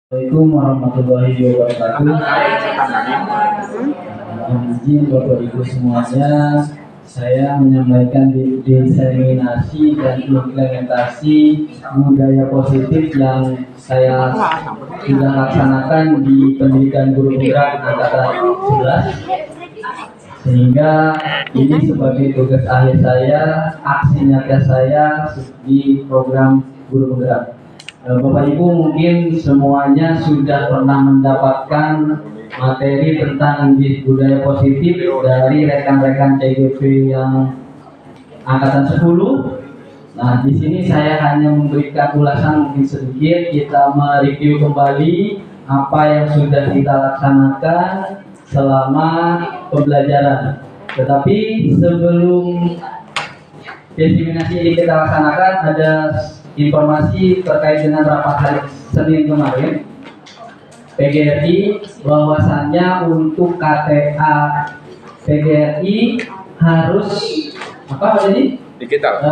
Assalamualaikum warahmatullahi wabarakatuh. Mohon izin Bapak Ibu semuanya, saya menyampaikan diseminasi dan implementasi budaya positif yang saya sudah laksanakan di pendidikan guru penggerak angkatan 11, sehingga ini sebagai tugas akhir saya, aksi nyata saya di program guru penggerak. Bapak Ibu mungkin semuanya sudah pernah mendapatkan materi tentang budaya positif dari rekan-rekan CGP yang angkatan 10. Nah, di sini saya hanya memberikan ulasan mungkin sedikit, kita mereview kembali apa yang sudah kita laksanakan selama pembelajaran. Tetapi sebelum diseminasi ini kita laksanakan, ada informasi terkait dengan rapat hari Senin kemarin PGRI, bahwasannya untuk KTA PGRI harus apa ini? Digital.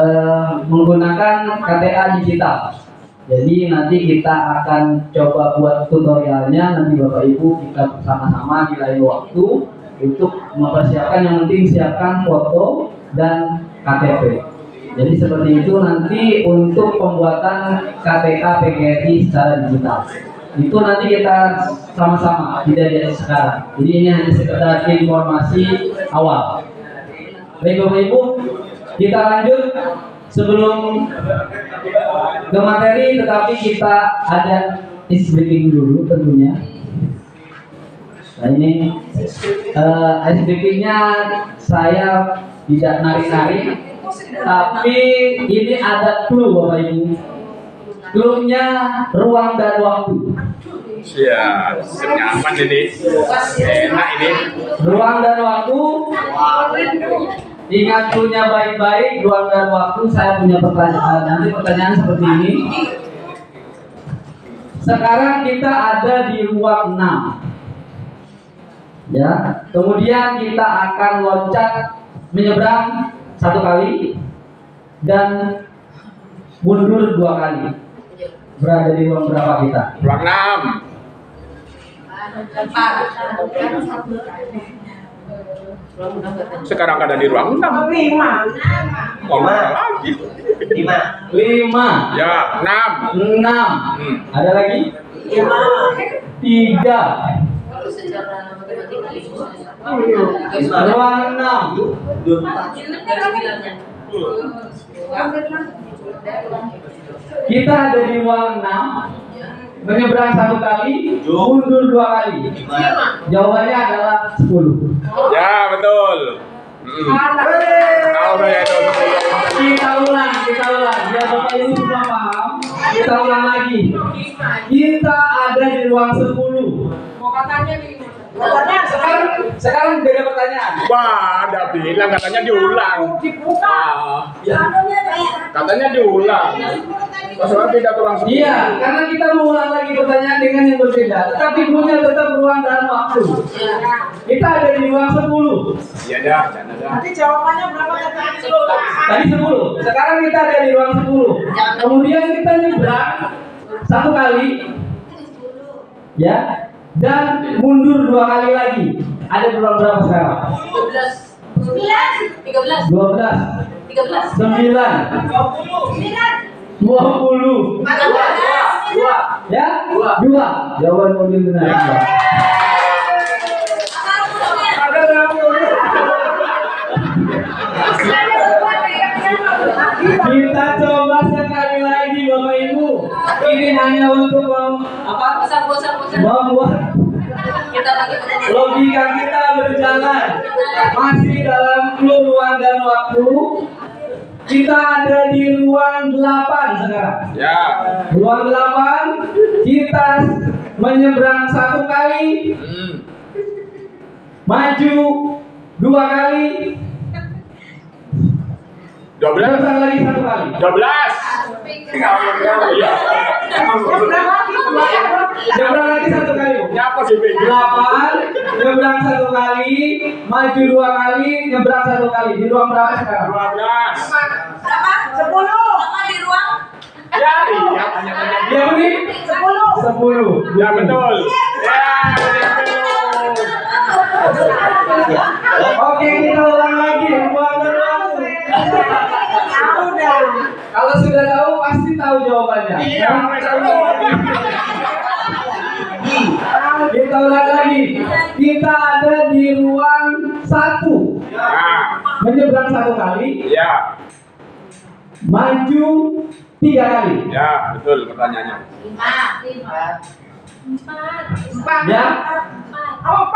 Menggunakan KTA digital. Jadi nanti kita akan coba buat tutorialnya, nanti Bapak Ibu kita bersama-sama di lain waktu untuk mempersiapkan. Yang penting siapkan foto dan KTP. Jadi seperti itu nanti untuk pembuatan KTA PGRI secara digital. Itu nanti kita sama-sama, tidak dari sekarang. Jadi ini hanya sekedar informasi awal. Baik Bapak Ibu, kita lanjut sebelum ke materi, tetapi kita ada ice breaking dulu tentunya. Nah ini ice breakingnya saya tidak narik-narik, tapi ini ada clue Bapak Ibu. Clue-nya ruang dan waktu. Siap, nyaman ini. Enak ini. Ruang dan waktu. Ingat clue-nya baik-baik, ruang dan waktu. Saya punya pertanyaan. Nanti pertanyaan seperti ini. Sekarang kita ada di ruang 6. Ya, kemudian kita akan loncat menyeberang 1 kali dan mundur 2 kali. Berada di ruang berapa kita? Ruang 6. Sekarang ada di ruang 6. 5. Oh, lagi. 5. Ya, 6. 6. Ada lagi? 3. Ruang 6. Kita ada di ruang 6. Menyeberang 1 kali, mundur 2 kali. Jawabannya adalah 10. Ya, betul. Tahu saya itu. Kita ulang. Biar Bapak Ibu semua paham. Kita ulang lagi. Kita ada di ruang 10. Mau katanya nih. Sekarang beda pertanyaan. Wah, ada bilang katanya diulang. Dibuka. Katanya diulang. Masalah tidak kurang sepuluh. Iya, karena kita mau ulang lagi pertanyaan dengan yang berbeda, tetapi punya tetap ruang dan waktu. Kita ada di ruang 10. Iya dah, jangan dah. Nanti jawabannya berapa tadi? Tadi 10. Sekarang kita ada di ruang 10. Kemudian kita nyebrang 1 kali. Ya. Dan mundur 2 kali lagi. Ada di ruang berapa sekarang? 12. 9. 20. 2. Ya? 2. Jawaban mobil benar. Kita coba sekali lagi Bapak Ibu. Ini hanya untuk membuat logika kita berjalan. Masih dalam clue ruang dan waktu. Kita ada di ruang 8 sekarang. Ya. Ruang 8, kita menyeberang 1 kali, maju 2 kali, 12. menyeberang lagi 1 kali. 12. Iya. Nyebrang lagi 1 kali. Nyapa sih, Bang? 8, nyebrang 1 kali, maju 2 kali, nyebrang 1 kali. Di ruang berapa sekarang? 12. Berapa? 10. Sama di ruang Ya, iya, tanya-tanya. Dia beri 10. 10. Ya, betul. Ya, betul. Oke, kita ulang lagi. Buangkan waktu. Udah. Kalau sudah tahu pasti tahu jawabannya. Iya, betul. Kita ulang lagi. Kita ada di ruang 1. Nah, Menyeberang 1 kali, ya, maju 3 kali. ya, betul pertanyaannya. 4. Ya, 4.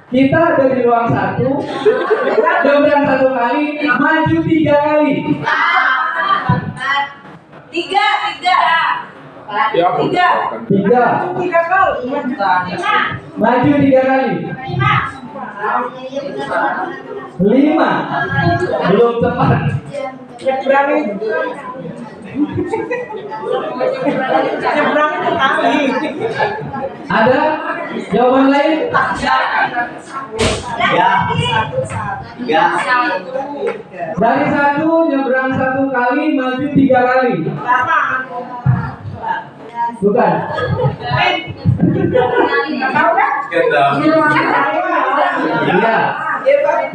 kita ada di ruang 1. Menyeberang 1 kali, maju 3 kali. 3. Ya, 3. 3, 3 kali. maju 3 kali. 5, belum tepat. Nyebrang itu kali. Ada jawaban lain? Dari 1 nyebrang 1 kali, maju 3 kali. Bukan. Iya.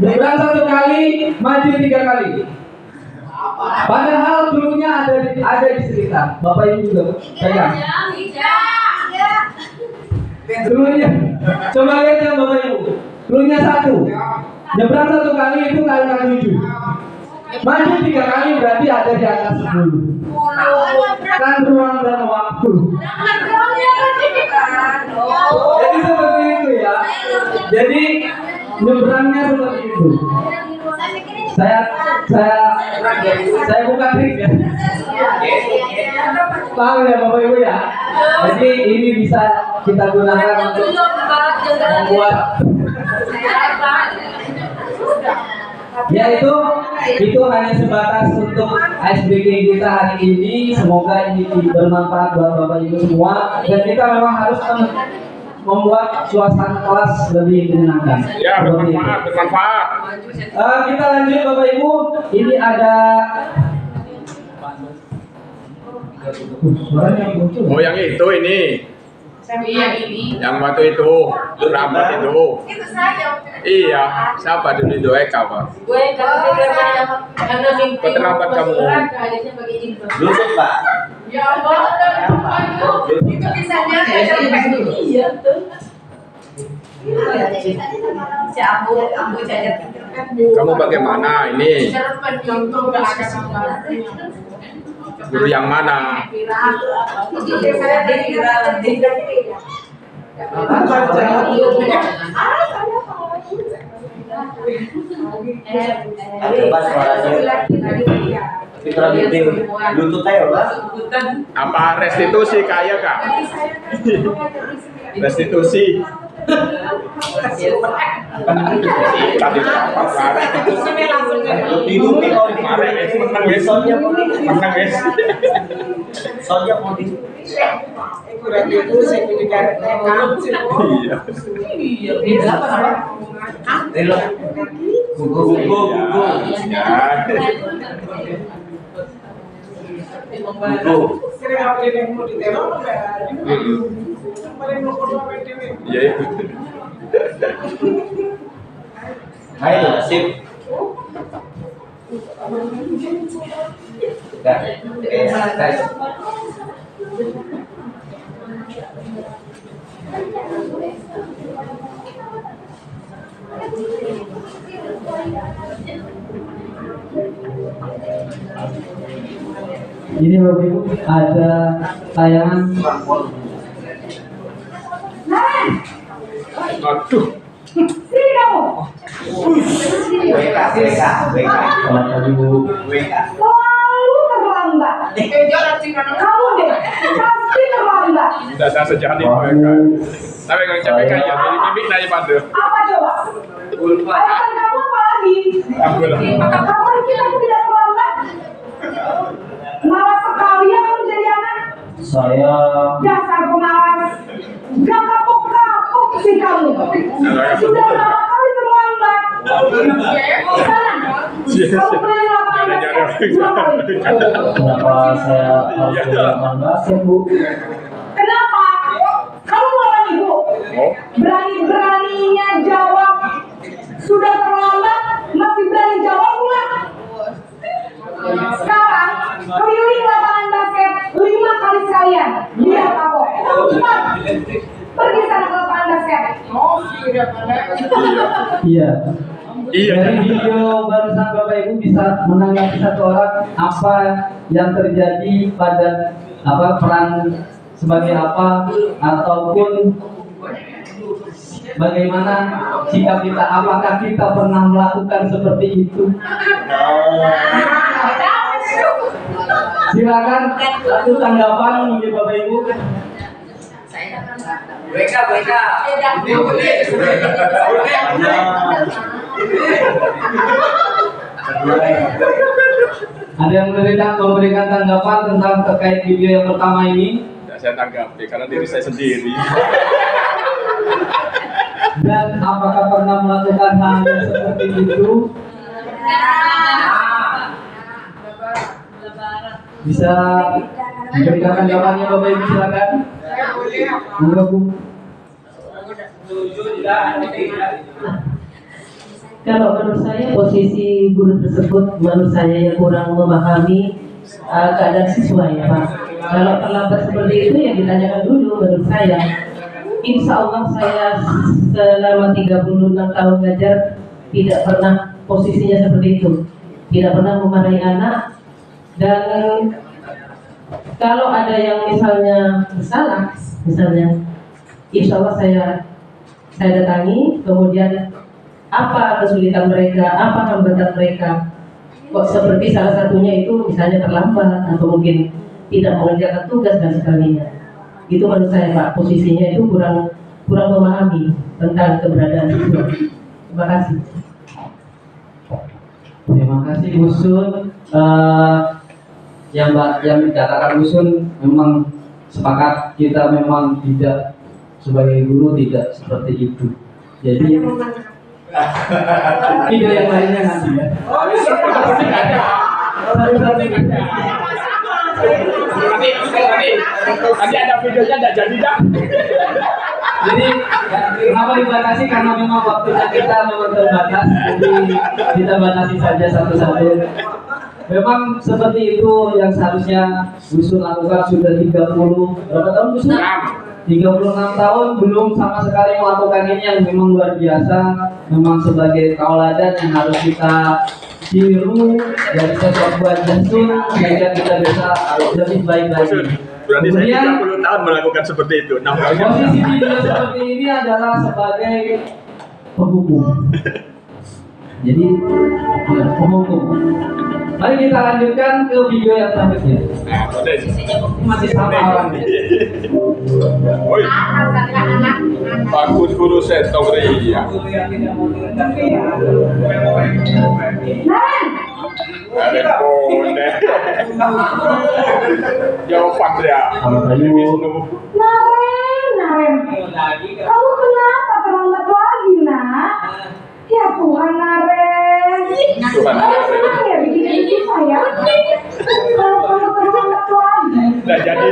Nyebrang 1 kali, maju 3 kali. Padahal dulunya ada di sekitar. Bapak Ibu juga pegang. Dulunya. Coba lihat ya Bapak Ibu. Dulunya 1. Nyebrang 1 kali itu kali 7. Maju 3 kali berarti ada di atas 10. Kan ruang dan waktu. Jadi seperti itu ya. Jadi nyebrangnya seperti itu. Saya buka trik ya. Paham ya Bapak Ibu ya. Jadi ini bisa kita gunakan untuk membuat ya itu hanya sebatas untuk ice breaking kita hari ini. Semoga ini bermanfaat buat Bapak Ibu semua, dan kita memang harus membuat suasana kelas lebih menyenangkan. Ya, Seperti itu. bermanfaat. Kita lanjut Bapak Ibu. Ini ada suaranya muncul. Oh, yang itu ini. Yang waktu itu, rambut itu. Itu saya. Iya, siapa dulu itu Eka, Pak? Kok terlambat kamu? Lutut Pak. Ya Allah, itu bisa iya tuh. Si ambu jajan. Kamu bagaimana ini? Guru yang mana? Coba suaranya. Fitra Binti lutut aja Pak. Apa restitusi kaya Kak? Restitusi. Tadi apa Kak? Didupi kau di Kemarin guys, menang guys. Soalnya mau di Menang guys. soalnya mau di Iya. gugu. Ya. Gugu. Iya. Ayo sip. Guys. Ini Bapak Ibu ada tayangan. Aduh. WK. Kalau tadi Bu WK. Selalu terlambat. Kamu deh, pasti terlambat. Data sejati mereka. Tapi kalau capek kan ya, jadi mimik nanya pada. Apa coba? Alasan kamu apa lagi? Aku lah. Kamu pikir aku tidak terlambat? Malas sekali ya kamu jadi anak. saya Dasar pemalas. Gak kapok-kapok sih kamu. Sudah berapa kali terlambat? Sekarang, kamu beli lapangan Kenapa saya harus bermain basket, Bu? Kenapa? Kamu lawan ibu. Oh, Berani-beraninya jawab. Sudah terlambat, masih berani jawab pula. Sekarang, keliling lapangan basket 5 kali sekalian. Biar tahu. Cepat. Pergi sana ke lapangan basket. Iya. iya. Dari video barusan Bapak Ibu bisa menanggapi satu orang apa yang terjadi pada peran sebagai apa ataupun bagaimana sikap kita, apakah kita pernah melakukan seperti itu? Silakan satu tanggapan mungkin Bapak Ibu. Ada yang memberikan tanggapan tentang terkait video yang pertama ini? Tidak saya tanggapi karena diri saya sendiri. Dan apakah pernah melakukan hal yang seperti itu? Bisa memberikan tanggapannya Bapak Ibu, silakan. Monggo, Bu. Kalau menurut saya posisi guru tersebut menurut saya yang kurang memahami keadaan siswa ya Pak. Kalau terlambat seperti itu ya ditanyakan dulu menurut saya. Insya Allah saya selama 36 tahun ngajar tidak pernah posisinya seperti itu. Tidak pernah memarahi anak. Dan kalau ada yang misalnya bersalah, misalnya insya Allah saya datangi, kemudian apa kesulitan mereka, apa hambatan mereka, kok seperti salah satunya itu misalnya terlambat atau mungkin tidak mengerjakan tugas dan sebagainya. Itu menurut saya Pak, posisinya itu kurang memahami tentang keberadaan siswa. Terima kasih. Terima kasih Bu Sun. Yang dikatakan Bu Sun memang sepakat, kita memang tidak sebagai guru tidak seperti itu. Jadi video yang lainnya nanti ya. Nanti ada videonya tidak jadi dah. Jadi kenapa dibatasi, karena memang waktunya kita memang terbatas, jadi kita batasi saja satu-satu. Memang seperti itu yang seharusnya Bu Sun lakukan. Sudah 30 berapa tahun Bu Sun? 36 tahun belum sama sekali melakukan ini, yang memang luar biasa. Memang sebagai tauladan yang harus kita tiru dari sosok Bu Sun sehingga kita bisa lebih baik lagi. Berarti Kemudian, saya 30 tahun melakukan seperti itu. 6 tahun. posisi video seperti ini adalah sebagai penghukum. Jadi penghukum. Mari kita lanjutkan ke video yang selanjutnya. Ini masih sama orangnya. Oi, Pak Guru Setong Ria. Ada kone. Jawaban dia. Naren, kamu kenapa terlambat lagi nak? Ya Tuhan Naren, Tuhan kamu Naren. senang ya bikin itu saya? Kalau kamu terlambat lagi, Tidak jadi.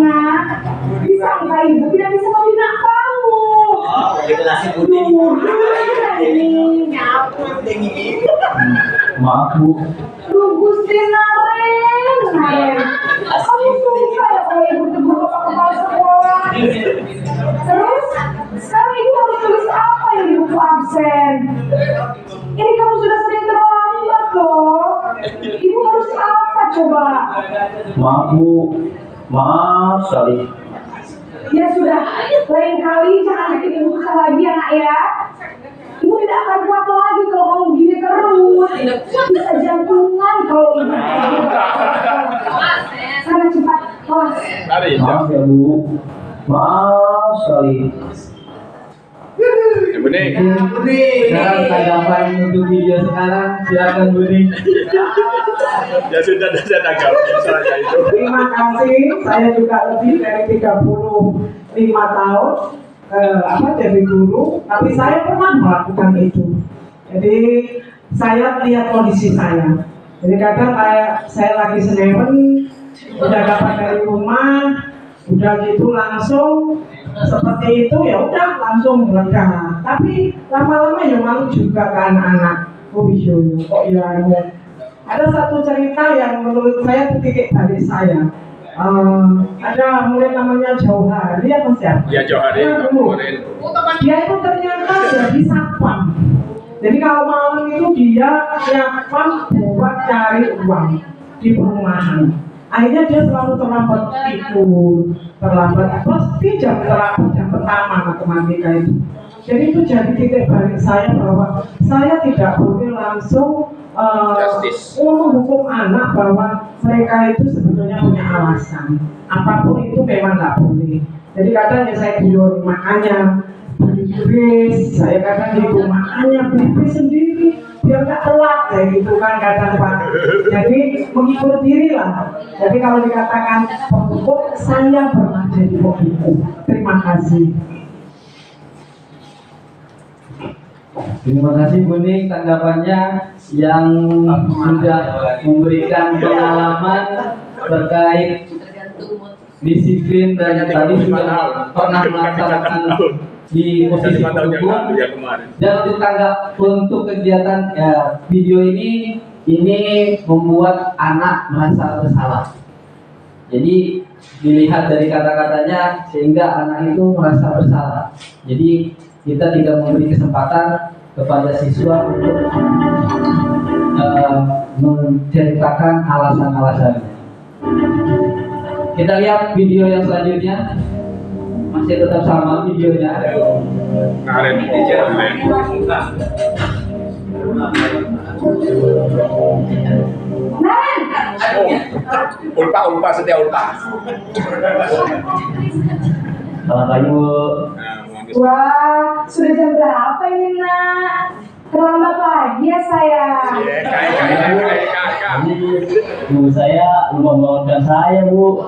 Nah, disangka ibu tidak bisa membina kamu. Maaf Bu. Duh Gusti Naren, kamu suka ya kalau ibu tegur bapak kepala sekolah? Terus, sekarang ibu harus tulis apa yang di buku absen? Ini kamu sudah sering terlambat loh. Ibu harus apa coba? Maaf Bu. Maaf sekali. Ya sudah, lain kali jangan bikin ibu kesal lagi ya nak ya. Ibu tidak akan kuat lagi kalau kamu gini terus. Bisa jantungan kalau ibu. Sana cepat, kelas. Mari. Maaf ya Bu. Maaf sekali. Budi. Sekarang tanggapan untuk video sekarang, silakan Budi. Ya sudah saya tanggap saya itu. Terima kasih, saya juga lebih dari 35 tahun jadi guru, tapi saya pernah melakukan itu. Jadi saya lihat kondisi saya. Jadi kadang kayak saya lagi senewen, udah dapat dari rumah, udah gitu langsung seperti itu ya udah langsung mereka. Tapi lama-lama ya malu juga ke anak-anak. Oh iya, kok ya. Ada satu cerita yang menurut saya itu titik balik saya. Ada mulai namanya Jauh Hari apa sih? Ya Jauh Hari. Dia itu ternyata jadi satpam. Jadi kalau malam itu dia satpam buat cari uang di perumahan. Akhirnya dia selalu terlambat tidur, terlambat pasti jam pertama matematika itu. Jadi itu jadi titik balik saya bahwa saya tidak boleh langsung menghukum anak bahwa mereka itu sebetulnya punya alasan. Apapun itu memang nggak boleh. Jadi kadang ya saya bilang makanya beli bis, saya kadang di makanya beli bis sendiri biar nggak telat kayak gitu kan kadang Pak. Jadi menghibur diri lah. Jadi kalau dikatakan penghukum, saya pernah jadi penghukum. Terima kasih. Terima kasih Bu Ning tanggapannya yang sudah memberikan pengalaman terkait disiplin dan tadi sudah pernah melaksanakan di posisi pendukung. Dan untuk kegiatan video ini membuat anak merasa bersalah. Jadi dilihat dari kata-katanya sehingga anak itu merasa bersalah. Jadi kita tidak memberi kesempatan kepada siswa untuk menceritakan alasan-alasannya. Kita lihat video yang selanjutnya. Masih tetap sama videonya. Ulpa setia ulpa. Selamat pagi Bu. Wah, sudah jam berapa ini nak? Terlambat lagi ya saya. Bu saya lupa membangunkan saya Bu.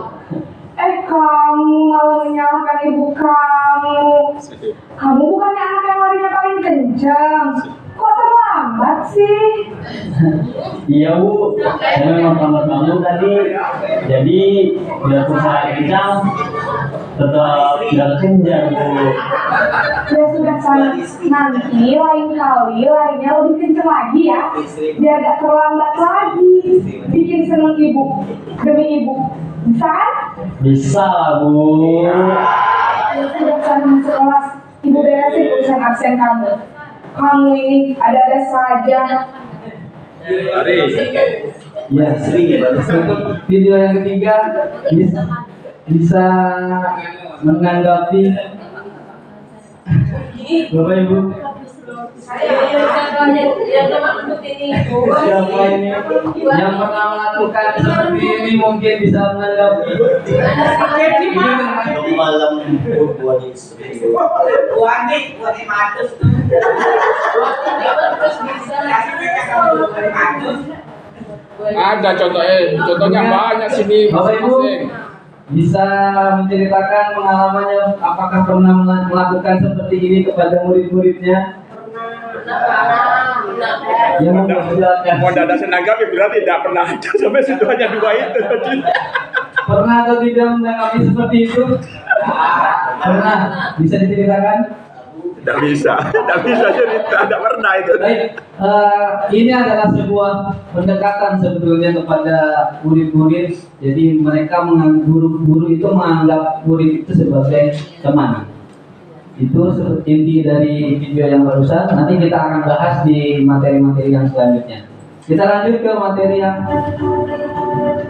Kamu malah menyalahkan ibu kamu. Kamu bukannya anak yang larinya paling kencang. Kok terlambat sih? Iya Bu, saya memang terlambat bangun tadi. Jadi biarpun saya kencang, tetap tidak kencang Bu. Ya sudah sana, nanti lain kali larinya lebih kencang lagi ya. Biar gak terlambat lagi. Bikin seneng ibu, demi ibu. Bisa kan? Bisa lah Bu. Ya sudah sana masuk kelas. Ibu beresin urusan absen kamu. Kamu ini ada-ada saja. Ya, untuk video yang ketiga bisa menanggapi Bapak Ibu. Siapa ini yang pernah melakukan seperti ini mungkin bisa menanggapi. Malam buat Ada contohnya banyak sini. Bapak Ibu bisa menceritakan pengalamannya, apakah pernah melakukan seperti ini kepada murid-muridnya? Yang mempersilakan. Mau dada senanggapi berarti tidak pernah ada sampai situ hanya dua itu tadi. Pernah atau tidak menanggapi seperti itu? Pernah? Bisa diceritakan? Tidak bisa cerita, tidak pernah itu. Baik, ini adalah sebuah pendekatan sebetulnya kepada murid-murid. Jadi mereka guru itu menganggap murid itu sebagai teman. Itu inti dari video yang barusan. Nanti kita akan bahas di materi-materi yang selanjutnya. Kita lanjut ke materi yang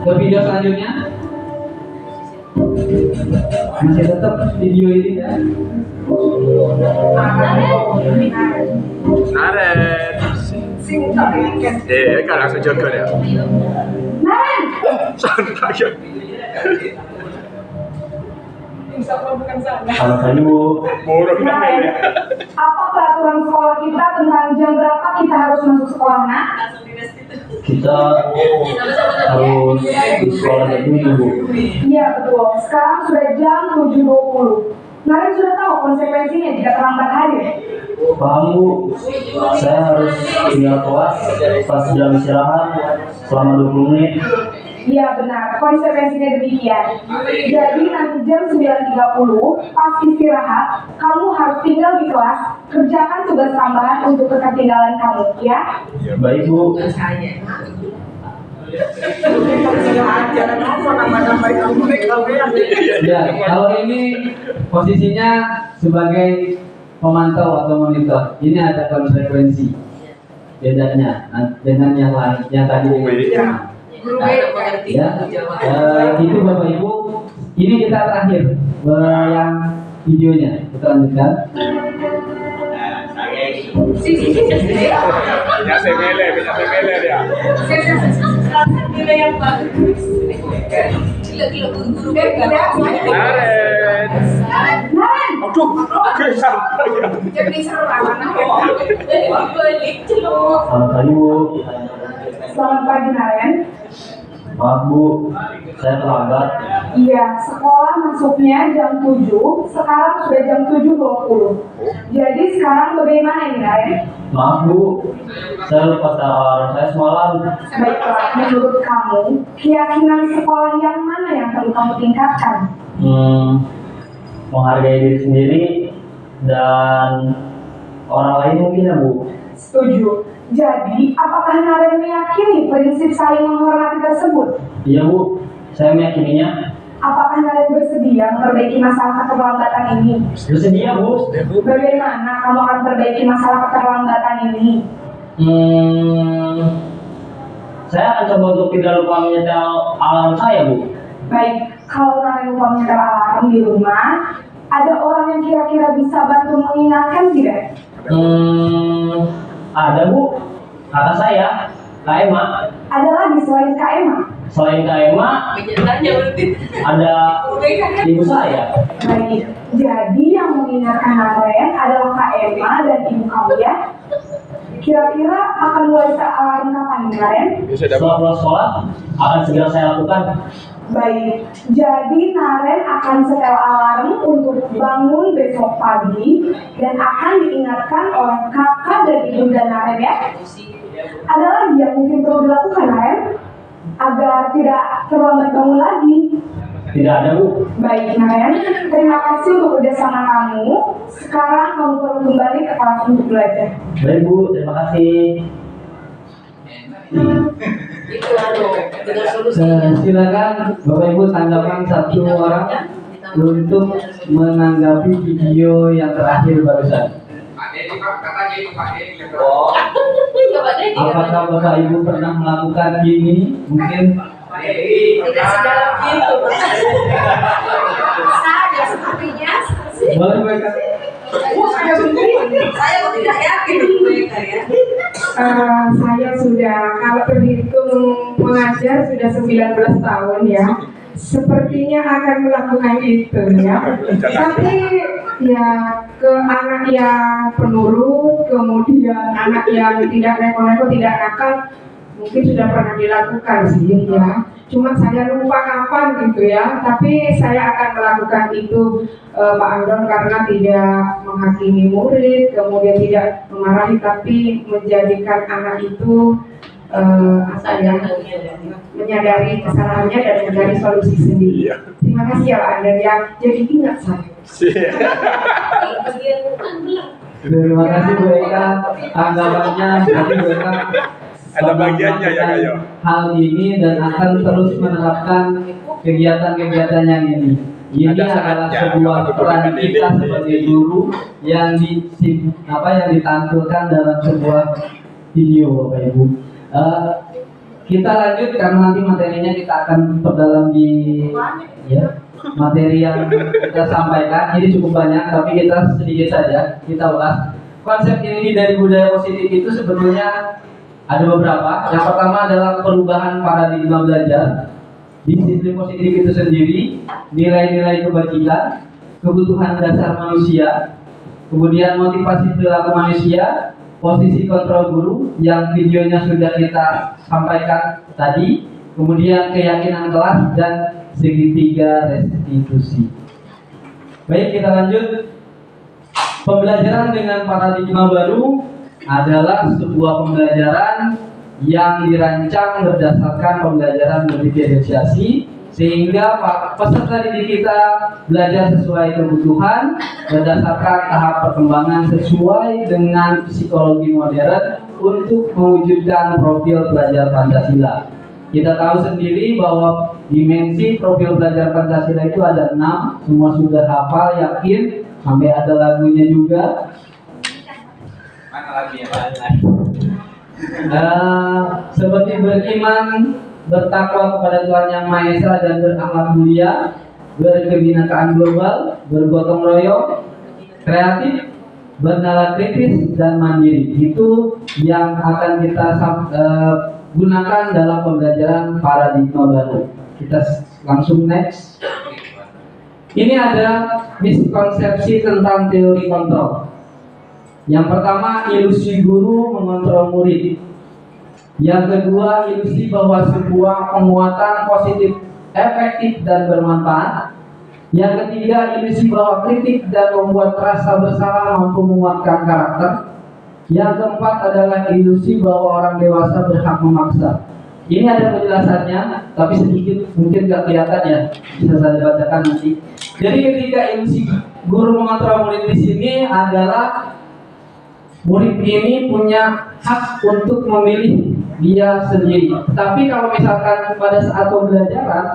ke video selanjutnya. Masih tetap video ini ya. Naret. Kan langsung jaga ya. Santai ya. Selamat pagi Bu. Buruk namanya. Apa peraturan sekolah kita tentang jam berapa kita harus masuk sekolah, nak? Kita harus di sekolah dulu Bu. Iya betul. Sekarang sudah jam 7.20. Naren sudah tahu konsekuensinya jika terlambat hadir. Paham Bu, saya harus tinggal kelas pas jam istirahat selama 20 menit. Iya benar, konsekuensinya demikian. Jadi nanti jam 9.30 pas istirahat, kamu harus tinggal di kelas, kerjakan tugas tambahan untuk ketertinggalan kamu, ya? Baik Bu. Ya, kalau ini posisinya sebagai pemantau atau monitor, ini ada konsekuensi. Bedanya dengan yang lain, yang tadi. Ya, itu Bapak Ibu. Ini kita terakhir yang videonya kita lanjutkan. Punya semele dia. Nilai yang bagus. Gila guru Naren. Aduh, kesan. Jadi seru anak-anak. Balik Selamat pagi Bu. Selamat pagi Naren. Maaf Bu, saya terlambat. Iya, sekolah masuknya jam 7, sekarang sudah jam 7.20. Jadi sekarang bagaimana ini Naren? Maaf Bu, saya lupa alarm saya semalam. Baiklah, menurut kamu, keyakinan sekolah yang mana yang perlu kamu tingkatkan? Menghargai diri sendiri dan orang lain mungkin ya Bu. Setuju. Jadi, apakah Naren meyakini prinsip saling menghormati tersebut? Iya Bu, saya meyakininya. Apakah Naren bersedia memperbaiki masalah keterlambatan ini? Bersedia Bu. Bagaimana kamu akan perbaiki masalah keterlambatan ini? Saya akan coba untuk tidak lupa menyetel alarm saya Bu. Baik, kalau Naren lupa menyetel alarm di rumah, ada orang yang kira-kira bisa bantu mengingatkan tidak? Ada Bu, kata saya, Kak Emma. Ada lagi selain Kak Emma? Selain Kak Emma, ada ibu saya. Baik, jadi yang mengingatkan Naren adalah Kak Emma dan ibu kamu ya? Kira-kira akan mulai alarm kapan nih Naren? Setelah pulang sekolah, akan segera saya lakukan. Baik, jadi Naren akan setel alarm untuk bangun besok pagi dan akan diingatkan oleh kakak dan ibunda Naren ya. Ada lagi yang mungkin perlu dilakukan Naren agar tidak terlambat bangun lagi? Tidak ada Bu. Baik Naren, terima kasih untuk kerjasama kamu. Sekarang kamu perlu kembali ke kelas untuk belajar. Baik Bu, terima kasih. Silakan Bapak Ibu tanggapan satu orang untuk menanggapi video yang terakhir barusan. Apakah Bapak Ibu pernah melakukan ini? Mungkin tidak sedalam itu. Saya sepertinya. boleh mereka. Saya tidak yakin mereka ya. Saya sudah, kalau terhitung mengajar sudah 19 tahun ya. Sepertinya akan melakukan itu ya. Tapi ya ke anak yang penurut, kemudian anak yang tidak neko-neko, tidak nakal, mungkin sudah pernah dilakukan sih ya. Cuma saya lupa kapan gitu ya. Tapi saya akan melakukan itu Pak Andon karena tidak menghakimi murid, kemudian tidak memarahi, tapi menjadikan anak itu menyadari kesalahannya dan mencari solusi sendiri. Terima kasih ya Pak Andon ya. Jadi ingat saya. Terima kasih Bu Eka tanggapannya. Jadi Bu Eka Ada bagiannya ya Kayo. hal ini dan akan terus menerapkan kegiatan-kegiatan yang ini. Ini Ada adalah saatnya, sebuah kalau peran betul-betul kita dididik. sebagai guru yang yang ditampilkan dalam sebuah video Bapak Ibu. Kita lanjut karena nanti materinya kita akan perdalam di materi yang kita sampaikan. Ini cukup banyak tapi kita sedikit saja kita ulas. Konsep ini dari budaya positif itu sebetulnya ada beberapa. Yang pertama adalah perubahan paradigma belajar. Disiplin positif itu sendiri, nilai-nilai kebajikan, kebutuhan dasar manusia, kemudian motivasi perilaku manusia, posisi kontrol guru yang videonya sudah kita sampaikan tadi, kemudian keyakinan kelas dan segitiga restitusi. Baik, kita lanjut. Pembelajaran dengan paradigma baru adalah sebuah pembelajaran yang dirancang berdasarkan pembelajaran berdiferensiasi, sehingga peserta didik kita belajar sesuai kebutuhan berdasarkan tahap perkembangan sesuai dengan psikologi modern untuk mewujudkan profil pelajar Pancasila. Kita tahu sendiri bahwa dimensi profil pelajar Pancasila itu ada 6, semua sudah hafal, yakin, sampai ada lagunya juga. Mana lagi ya? Seperti beriman, bertakwa kepada Tuhan Yang Maha Esa dan berakhlak mulia, berkebinekaan global, bergotong royong, kreatif, bernalar kritis, dan mandiri. Itu yang akan kita gunakan dalam pembelajaran paradigma baru. Kita langsung next. Ini ada miskonsepsi tentang teori kontrol. Yang pertama, ilusi guru mengontrol murid. Yang kedua, ilusi bahwa sebuah penguatan positif, efektif, dan bermanfaat. Yang ketiga, ilusi bahwa kritik dan membuat rasa bersalah mampu menguatkan karakter. Yang keempat adalah ilusi bahwa orang dewasa berhak memaksa. Ini ada penjelasannya, tapi sedikit mungkin gak kelihatan ya. Bisa saya bacakan nanti. Jadi ketika ilusi guru mengontrol murid di sini adalah murid ini punya hak untuk memilih dia sendiri. Tapi kalau misalkan pada saat pembelajaran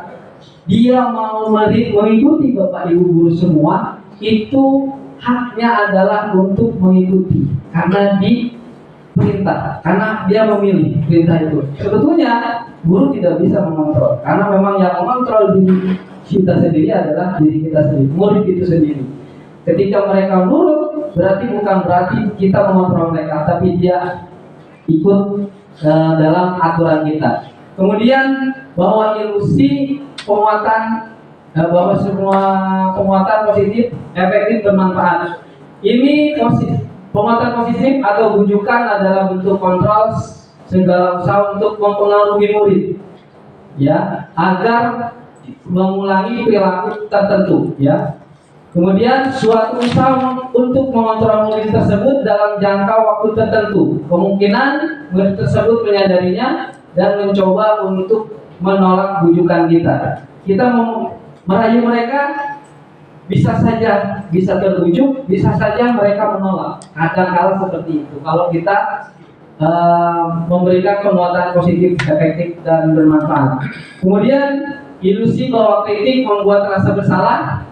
dia mau mengikuti Bapak Ibu guru semua, itu haknya adalah untuk mengikuti karena diperintah, karena dia memilih perintah itu. Sebetulnya guru tidak bisa mengontrol, karena memang yang mengontrol diri kita sendiri adalah diri kita sendiri, murid itu sendiri. Ketika mereka nurut, bukan berarti kita mengontrol mereka, tapi dia ikut dalam aturan kita. Kemudian bahwa ilusi penguatan, bahwa semua penguatan positif, efektif, bermanfaat. Ini penguatan positif atau bujukan adalah bentuk kontrol segala usaha untuk mempengaruhi murid, ya, agar mengulangi perilaku tertentu, ya. Kemudian suatu usaha untuk mengontrol murid tersebut dalam jangka waktu tertentu. Kemungkinan murid tersebut menyadarinya dan mencoba untuk menolak bujukan kita. Kita merayu mereka, bisa saja bisa terbujuk, bisa saja mereka menolak. Kadang-kadang seperti itu. Kalau kita memberikan penguatan positif, efektif, dan bermanfaat. Kemudian ilusi bahwa kritik membuat rasa bersalah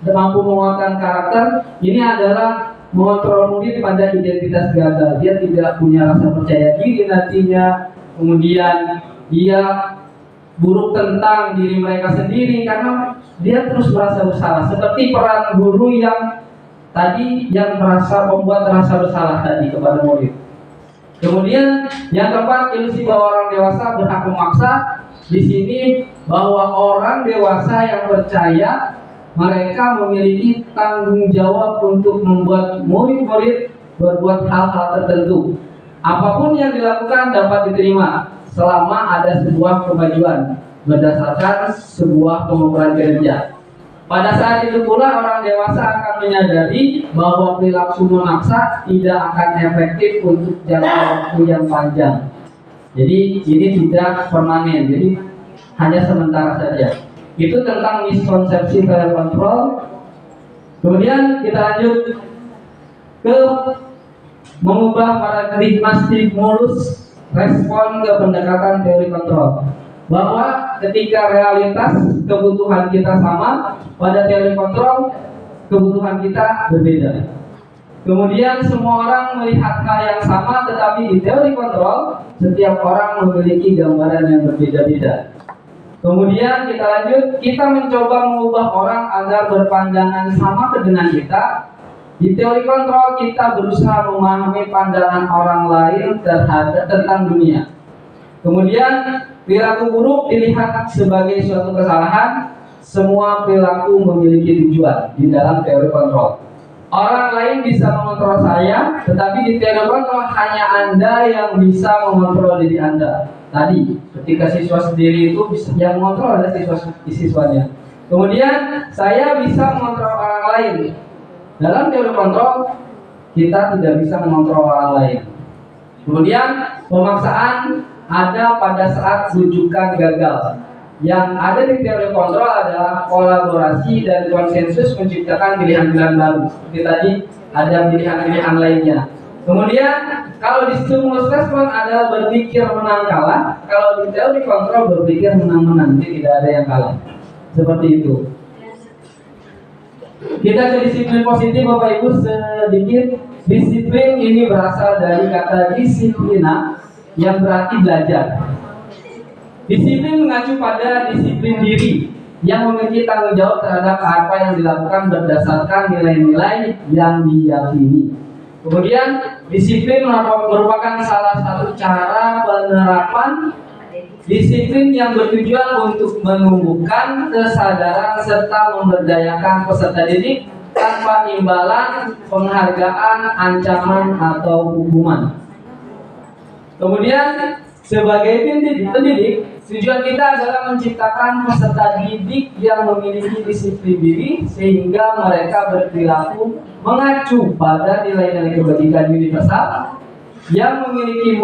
dan mampu menguatkan karakter. Ini adalah mengontrol murid pada identitas gagal. Dia tidak punya rasa percaya diri nantinya. Kemudian dia buruk tentang diri mereka sendiri karena dia terus merasa bersalah. Seperti peran guru yang tadi yang membuat rasa bersalah tadi kepada murid. Kemudian yang keempat, ilusi bahwa orang dewasa berhak memaksa. Di sini bahwa orang dewasa yang percaya mereka memiliki tanggung jawab untuk membuat murid-murid berbuat hal-hal tertentu. Apapun yang dilakukan dapat diterima selama ada sebuah kemajuan berdasarkan sebuah pengukuran kerja. Pada saat itu pula orang dewasa akan menyadari bahwa perilaku memaksa tidak akan efektif untuk jangka waktu yang panjang. Jadi ini tidak permanen, jadi hanya sementara saja. Itu tentang miskonsepsi teori kontrol. Kemudian kita lanjut ke mengubah paradigma stimulus respon ke pendekatan teori kontrol. Bahwa ketika realitas kebutuhan kita sama, pada teori kontrol kebutuhan kita berbeda. Kemudian semua orang melihat hal yang sama, tetapi di teori kontrol setiap orang memiliki gambaran yang berbeda-beda. Kemudian kita lanjut, kita mencoba mengubah orang agar berpandangan sama dengan kita. Di teori kontrol kita berusaha memahami pandangan orang lain tentang dunia. Kemudian perilaku buruk dilihat sebagai suatu kesalahan. Semua perilaku memiliki tujuan di dalam teori kontrol. Orang lain bisa mengontrol saya, tetapi di teori kontrol hanya Anda yang bisa mengontrol diri Anda. Tadi, ketika siswa sendiri itu yang mengontrol adalah siswanya. Kemudian saya bisa mengontrol orang orang lain. Dalam teori kontrol, kita tidak bisa mengontrol orang lain. Kemudian pemaksaan ada pada saat rujukan gagal. Yang ada di teori kontrol adalah kolaborasi dan konsensus menciptakan pilihan-pilihan baru. Seperti tadi ada pilihan-pilihan lainnya. Kemudian kalau di stimulus respon adalah berpikir menang kalah. Kalau di teori kontrol berpikir menang-menang, jadi tidak ada yang kalah. Seperti itu. Kita ke disiplin positif, Bapak Ibu, sedikit. Disiplin ini berasal dari kata disiplina yang berarti belajar. Disiplin mengacu pada disiplin diri yang memiliki tanggung jawab terhadap apa yang dilakukan berdasarkan nilai-nilai yang diyakini. Kemudian disiplin merupakan salah satu cara penerapan disiplin yang bertujuan untuk menumbuhkan kesadaran serta memberdayakan peserta didik tanpa imbalan, penghargaan, ancaman, atau hukuman. Kemudian sebagai pendidik, tujuan kita adalah menciptakan peserta didik yang memiliki disiplin diri sehingga mereka berperilaku mengacu pada nilai-nilai kebajikan universal yang memiliki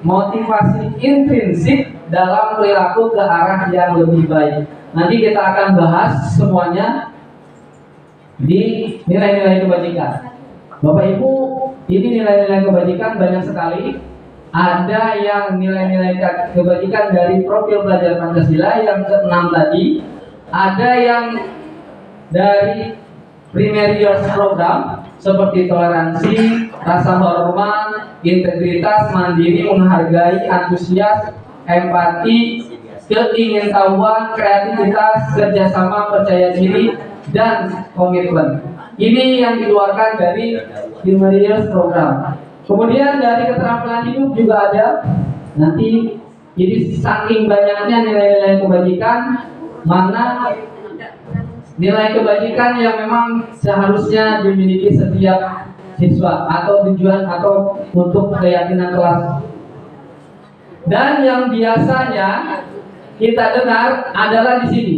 motivasi intrinsik dalam perilaku ke arah yang lebih baik. Nanti kita akan bahas semuanya di nilai-nilai kebajikan. Bapak Ibu, ini nilai-nilai kebajikan banyak sekali. Ada yang nilai-nilai kebajikan dari profil pelajar Pancasila yang ke-6 tadi. Ada yang dari primary years program seperti toleransi, rasa hormat, integritas, mandiri, menghargai, antusias, empati, keingintahuan, kreativitas, kerjasama, percaya diri, dan komitmen. Ini yang dikeluarkan dari primary years program. Kemudian dari keterampilan hidup juga ada. Nanti ini saking banyaknya nilai-nilai kebajikan, mana nilai kebajikan yang memang seharusnya dimiliki setiap siswa atau tujuan atau untuk keyakinan kelas. Dan yang biasanya kita dengar adalah di sini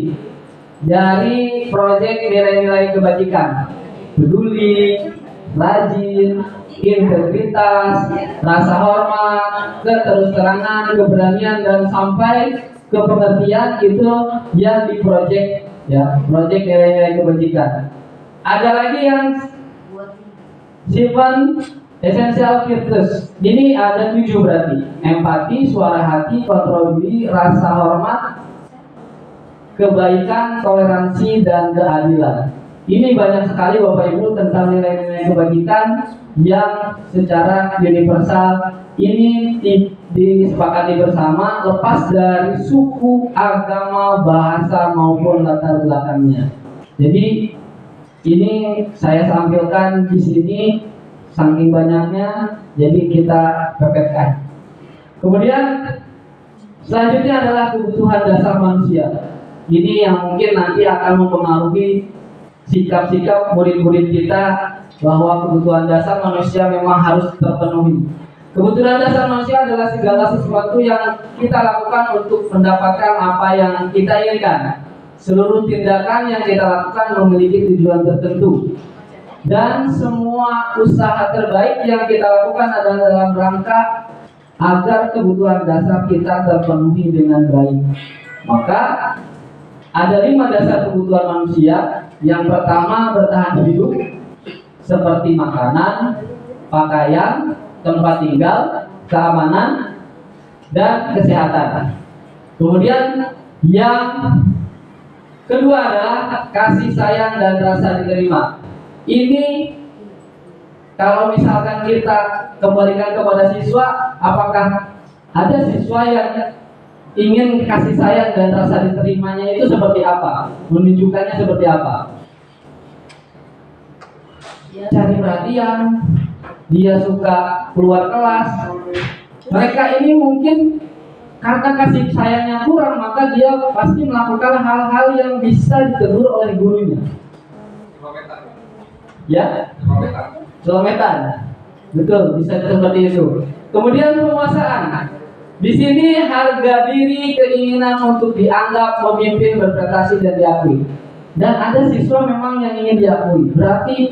dari proyek nilai-nilai kebajikan: peduli, rajin, integritas, rasa hormat, keterus-terangan, keberanian, dan sampai ke pengertian. Itu yang di proyek, ya, proyek nilai-nilai kebajikan. Ada lagi yang 7 essential virtues. Ini ada 7 berarti: empati, suara hati, kontrol diri, rasa hormat, kebaikan, toleransi, dan keadilan. Ini banyak sekali Bapak Ibu tentang nilai-nilai kebajikan yang secara universal ini disepakati bersama, lepas dari suku, agama, bahasa maupun latar belakangnya. Jadi ini saya tampilkan di sini saking banyaknya, jadi kita pepetkan. Kemudian selanjutnya adalah kebutuhan dasar manusia. Ini yang mungkin nanti akan mempengaruhi sikap-sikap murid-murid kita, bahwa kebutuhan dasar manusia memang harus terpenuhi. Kebutuhan dasar manusia adalah segala sesuatu yang kita lakukan untuk mendapatkan apa yang kita inginkan. Seluruh tindakan yang kita lakukan memiliki tujuan tertentu, dan semua usaha terbaik yang kita lakukan adalah dalam rangka agar kebutuhan dasar kita terpenuhi dengan baik. Maka ada 5 dasar kebutuhan manusia. Yang pertama, bertahan hidup, seperti makanan, pakaian, tempat tinggal, keamanan, dan kesehatan. Kemudian yang kedua adalah kasih sayang dan rasa diterima. Ini kalau misalkan kita kembalikan kepada siswa, apakah ada siswa yang ingin kasih sayang dan rasa diterimanya itu seperti apa? Menunjukkannya seperti apa? Cari perhatian, dia suka keluar kelas. Mereka ini mungkin karena kasih sayangnya kurang, maka dia pasti melakukan hal-hal yang bisa ditegur oleh gurunya. Ya? Selometan. Betul, bisa seperti itu. Kemudian penguasaan. Di sini harga diri, keinginan untuk dianggap, memimpin, berprestasi, dan diakui. Dan ada siswa memang yang ingin diakui. Berarti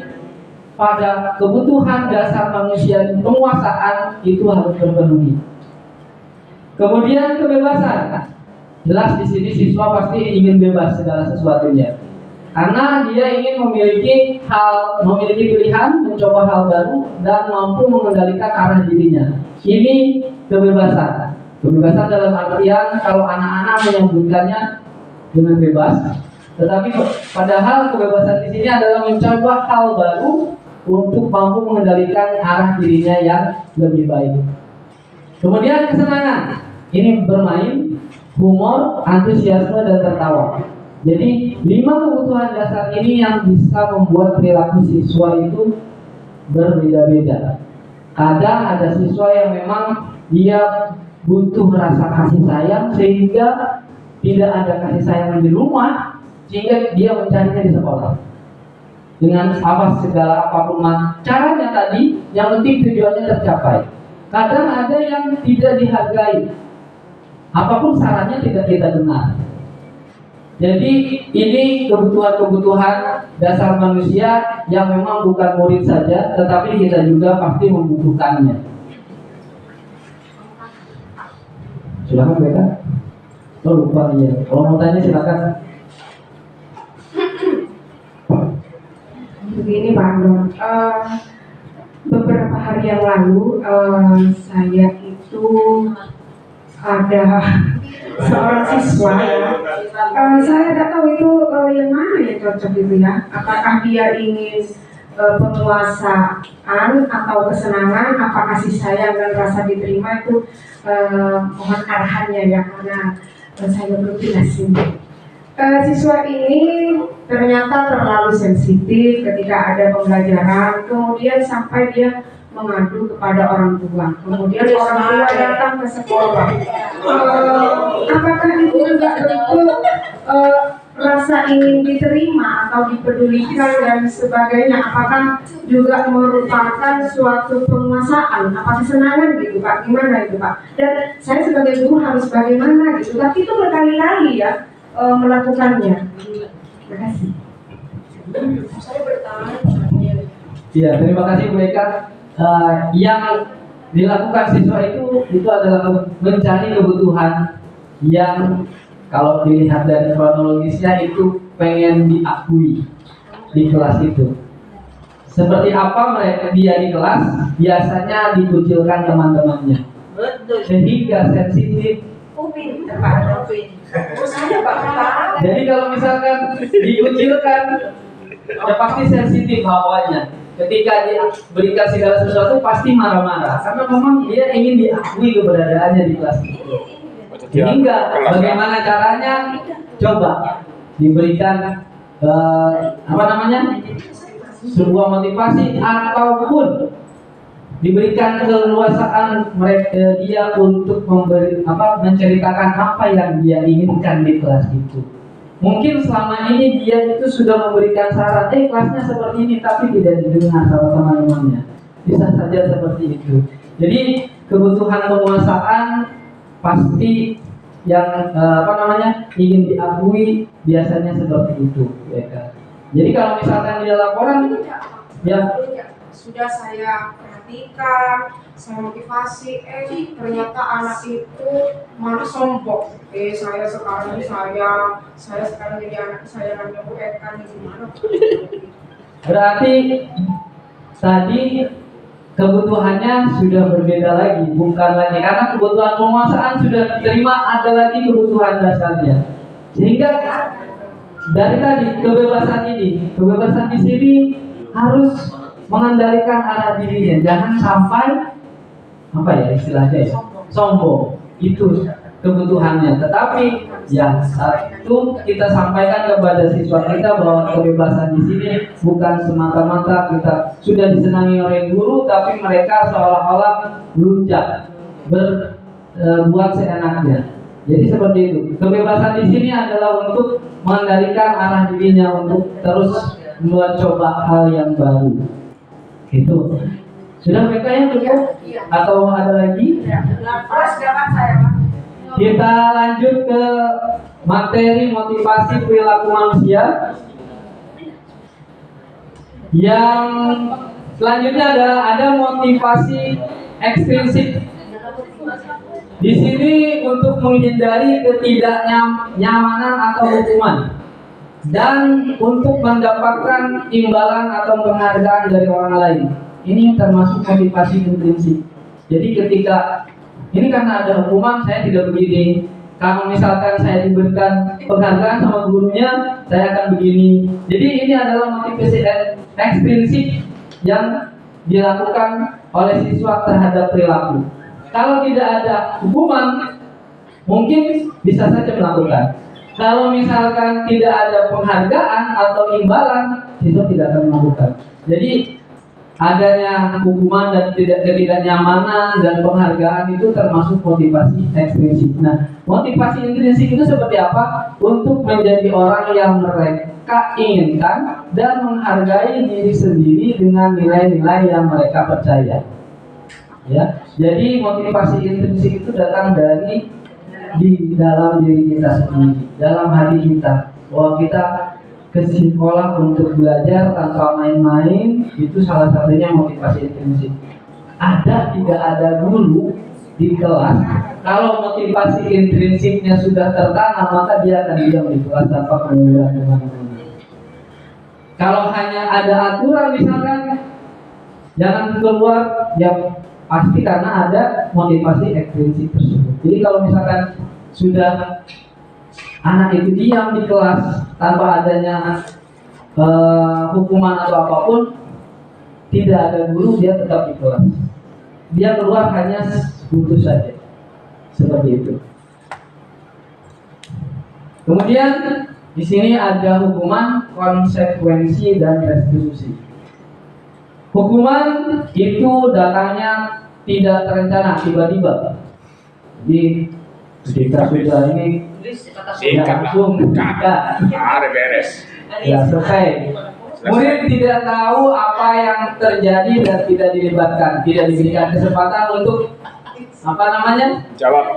pada kebutuhan dasar manusia penguasaan itu harus terpenuhi. Kemudian kebebasan. Jelas di sini siswa pasti ingin bebas segala sesuatunya. Karena dia ingin memiliki pilihan, mencoba hal baru dan mampu mengendalikan arah dirinya. Ini kebebasan. Kebebasan dalam artian kalau anak-anak menyebutkannya dengan bebas, tetapi padahal kebebasan di sini adalah mencoba hal baru untuk mampu mengendalikan arah dirinya yang lebih baik. Kemudian kesenangan, ini bermain, humor, antusiasme dan tertawa. Jadi 5 kebutuhan dasar ini yang bisa membuat perilaku siswa itu berbeda-beda. Kadang ada siswa yang memang dia butuh rasa kasih sayang sehingga tidak ada kasih sayang di rumah, sehingga dia mencarinya di sekolah. Dengan segala apapun caranya tadi, yang penting tujuannya tercapai. Kadang ada yang tidak dihargai, apapun sarannya tidak kita dengar. Jadi ini kebutuhan-kebutuhan dasar manusia yang memang bukan murid saja, tetapi kita juga pasti membutuhkannya. Silakan Beka. Oh lupa ya. Kalau mau tanya silakan. Begini Pak Anton, beberapa hari yang lalu saya itu ada seorang siswa ya. Saya tidak tahu itu yang mana yang cocok gitu ya. Apakah dia ingin penguasaan atau kesenangan, apa kasih sayang dan rasa diterima itu mohon arahannya ya, karena saya belum jelas ini. Siswa ini ternyata terlalu sensitif ketika ada pembelajaran, kemudian sampai dia mengadu kepada orang tua. Kemudian orang tua datang ke sekolah. Apakah itu juga bentuk rasa ingin diterima atau dipedulikan dan sebagainya? Apakah juga merupakan suatu penguasaan? Apa kesenangan gitu Pak? Gimana itu Pak? Dan saya sebagai guru harus bagaimana gitu? Tapi itu berkali-kali ya melakukannya. Terima kasih. Saya bertanya. Ya, terima kasih Bu Eka. Yang dilakukan siswa itu adalah mencari kebutuhan yang kalau dilihat dari kronologisnya itu pengen diakui di kelas itu. Seperti apa dia di kelas, biasanya dikucilkan teman-temannya, sehingga sensitif. Jadi kalau misalkan dikucilkan, ya pasti sensitif hawanya. Ketika diberikan segala sesuatu pasti marah-marah, karena memang dia ingin diakui keberadaannya di kelas itu. Sehingga bagaimana caranya? Coba diberikan sebuah motivasi ataupun diberikan keleluasaan dia untuk menceritakan apa yang dia inginkan di kelas itu. Mungkin selama ini dia itu sudah memberikan saran, kelasnya seperti ini, tapi tidak didengar sama teman-temannya. Bisa saja seperti itu. Jadi kebutuhan penguasaan pasti yang ingin diakui biasanya seperti itu, ya. Jadi kalau misalkan dia laporan, ya sudah saya perhatikan, saya motivasi, ternyata anak itu malah sombong. Saya sekarang jadi anak kesayangannya Bu Eka, gimana? Berarti tadi kebutuhannya sudah berbeda lagi, bukan lagi karena kebutuhan penguasaan sudah diterima, ada lagi kebutuhan dasarnya. Sehingga dari tadi kebebasan di sini harus mengendalikan arah dirinya, jangan sampai istilahnya sombong. Itu kebutuhannya. Tetapi yang satu kita sampaikan kepada siswa kita bahwa kebebasan di sini bukan semata-mata kita sudah disenangi oleh guru, tapi mereka seolah-olah luncak berbuat seenaknya. Jadi seperti itu. Kebebasan di sini adalah untuk mengendalikan arah dirinya, untuk terus mencoba hal yang baru. Itu sudah mereka yang cukup atau ada lagi? Kita lanjut ke materi motivasi perilaku manusia. Yang selanjutnya ada motivasi ekstrinsik. Di sini untuk menghindari ketidaknyamanan atau hukuman dan untuk mendapatkan imbalan atau penghargaan dari orang lain. Ini termasuk motivasi intrinsik. Jadi ketika ini karena ada hukuman saya tidak begini. Kalau misalkan saya diberikan penghargaan sama gurunya, saya akan begini. Jadi ini adalah motivasi ekstrinsik yang dilakukan oleh siswa terhadap perilaku. Kalau tidak ada hukuman, mungkin bisa saja melakukan. Kalau misalkan tidak ada penghargaan atau imbalan, siswa tidak akan melakukan. Jadi adanya hukuman dan ketidaknyamanan dan penghargaan itu termasuk motivasi ekstrinsik. Nah, motivasi intrinsik itu seperti apa? Untuk menjadi orang yang mereka inginkan dan menghargai diri sendiri dengan nilai-nilai yang mereka percaya. Ya, jadi motivasi intrinsik itu datang dari di dalam diri kita sendiri, dalam hati kita, bahwa kita ke sekolah untuk belajar tanpa main-main, itu salah satunya motivasi intrinsik. Ada tidak ada guru di kelas, kalau motivasi intrinsiknya sudah tertanam, maka dia akan diam di kelas tanpa kemudian kemana-mana. Kalau hanya ada aturan misalkan jangan keluar, ya pasti karena ada motivasi ekstrinsik tersebut. Jadi kalau misalkan sudah anak itu diam di kelas tanpa adanya hukuman atau apapun, tidak ada guru, dia tetap di kelas. Dia keluar hanya butuh saja, seperti itu. Kemudian di sini ada hukuman, konsekuensi, dan restitusi. Hukuman itu datangnya tidak terencana, tiba-tiba. Jadi ketika sudah ini langsung beres. Ya selesai. Murid tidak tahu apa yang terjadi dan tidak dilibatkan, tidak diberikan kesempatan untuk